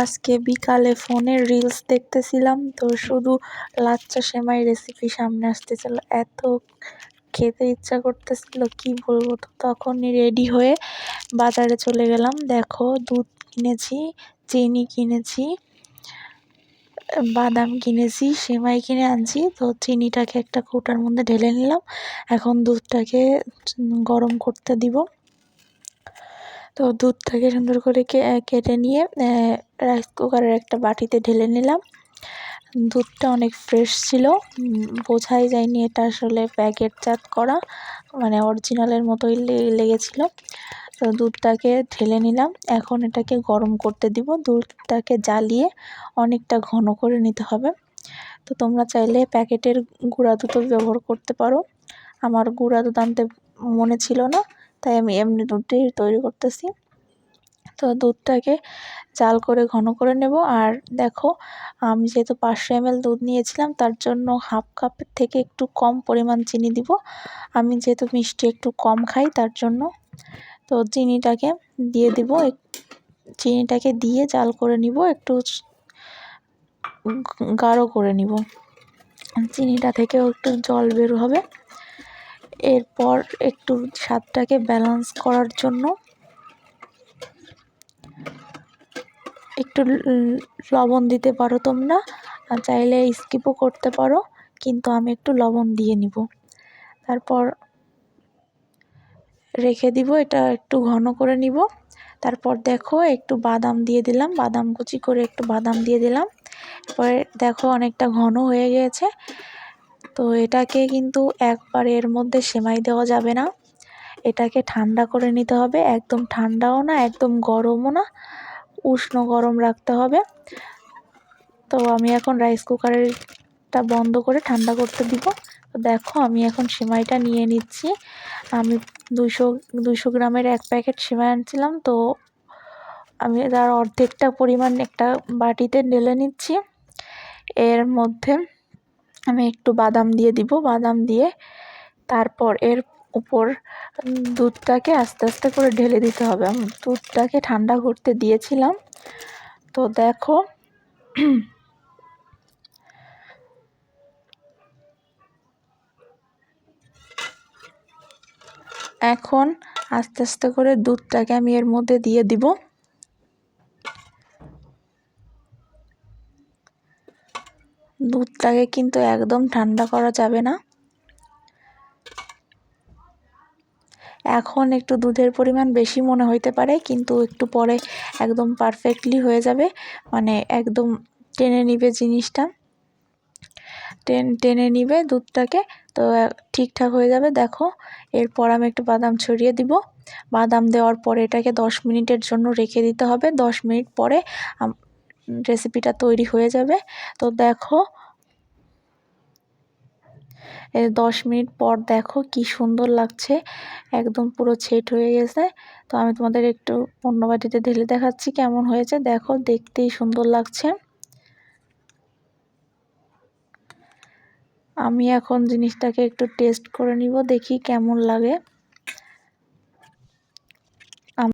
আজকে বিকালে ফোনে রিলস দেখতেছিলাম, তো শুধু লাচ্চা সেমাই রেসিপি সামনে আসতেছিল। এত খেতে ইচ্ছা করতেছিল কি বলবো। তো তখনই রেডি হয়ে বাজারে চলে গেলাম। দেখো, দুধ কিনেছি, চিনি কিনেছি, বাদাম কিনেছি, সেমাই কিনে আনছি। তো চিনিটাকে একটা কৌটার মধ্যে ঢেলে নিলাম। এখন দুধটাকে গরম করতে দিব। তো দুধটাকে সুন্দর করে কেটে নিয়ে রাইস কুকারের একটা বাটিতে ঢেলে নিলাম। দুধটা অনেক ফ্রেশ ছিল, বোঝাই যায়নি এটা আসলে প্যাকেটজাত করা, মানে অরিজিনালের মতোই লেগেছিল। তো দুধটাকে ঢেলে নিলাম। এখন এটাকে গরম করতে দিব। দুধটাকে জ্বালিয়ে অনেকটা ঘন করে নিতে হবে। তো তোমরা চাইলে প্যাকেটের গুঁড়া দুধও ব্যবহার করতে পারো। আমার গুঁড়া দুধ আনতে মনে ছিল না, তাই আমি এমনি দুধটাই তৈরি করতেছি। তো দুধটাকে জাল করে ঘন করে নেব। আর দেখো, আমি যেহেতু 500 ml দুধ নিয়েছিলাম, তার জন্য হাফ কাপের থেকে একটু কম পরিমাণ চিনি দিব। আমি যেহেতু মিষ্টি একটু কম খাই, তার জন্য। তো চিনিটাকে দিয়ে দিব। চিনিটাকে দিয়ে জাল করে নিব, একটু গাঢ় করে নিব। চিনিটা থেকেও একটু জল বের হবে। এরপর একটু স্বাদটাকে ব্যালেন্স করার জন্য একটু লবণ দিতে পারো তোমরা, চাইলে স্কিপও করতে পারো, কিন্তু আমি একটু লবণ দিয়ে নিব। তারপর রেখে দিব, এটা একটু ঘন করে নিব। তারপর দেখো, একটু বাদাম দিয়ে দিলাম, বাদাম কুচি করে একটু বাদাম দিয়ে দিলাম। এরপরে দেখো অনেকটা ঘন হয়ে গিয়েছে। তো এটাকে কিন্তু একবারে এর মধ্যে সেমাই দেওয়া যাবে না, এটাকে ঠান্ডা করে নিতে হবে। একদম ঠান্ডাও না, একদম গরমও না, উষ্ণ গরম রাখতে হবে। তো আমি এখন রাইস কুকারটা বন্ধ করে ঠান্ডা করতে দিব। তো দেখো, আমি এখন সেমাইটা নিয়ে নিচ্ছি। আমি 200 গ্রামের এক প্যাকেট সেমাই আনছিলাম, তো আমি তার অর্ধেকটা পরিমাণ একটা বাটিতে ঢেলে নিচ্ছি। এর মধ্যে আমি একটু বাদাম দিয়ে দিব। বাদাম দিয়ে তারপর এর উপর দুধটাকে আস্তে আস্তে করে ঢেলে দিতে হবে। আমি দুধটাকে ঠান্ডা করতে দিয়েছিলাম। তো দেখো, এখন আস্তে আস্তে করে দুধটাকে আমি এর মধ্যে দিয়ে দিব। দুধটাকে কিন্তু একদম ঠান্ডা করা যাবে না। এখন একটু দুধের পরিমাণ বেশি মনে হইতে পারে, কিন্তু একটু পরে একদম পারফেক্টলি হয়ে যাবে, মানে একদম টেনে নিবে জিনিসটা, টেনে নিবে দুধটাকে। তো ঠিকঠাক হয়ে যাবে। দেখো, এরপর আমি একটু বাদাম ছড়িয়ে দিব। বাদাম দেওয়ার পরে এটাকে 10 মিনিটের জন্য রেখে দিতে হবে। 10 মিনিট পরে রেসিপিটা তৈরি হয়ে যাবে। তো দেখো, 10 মিনিট পর দেখো কি সুন্দর লাগছে, একদম পুরো সেট হয়ে গেছে। তো আমি তোমাদের একটু অন্য বাটিতে ঢেলে দেখাচ্ছি কেমন হয়েছে। দেখো, দেখতেই সুন্দর লাগছে। আমি এখন জিনিসটাকে একটু টেস্ট করে নিব, দেখি কেমন লাগে।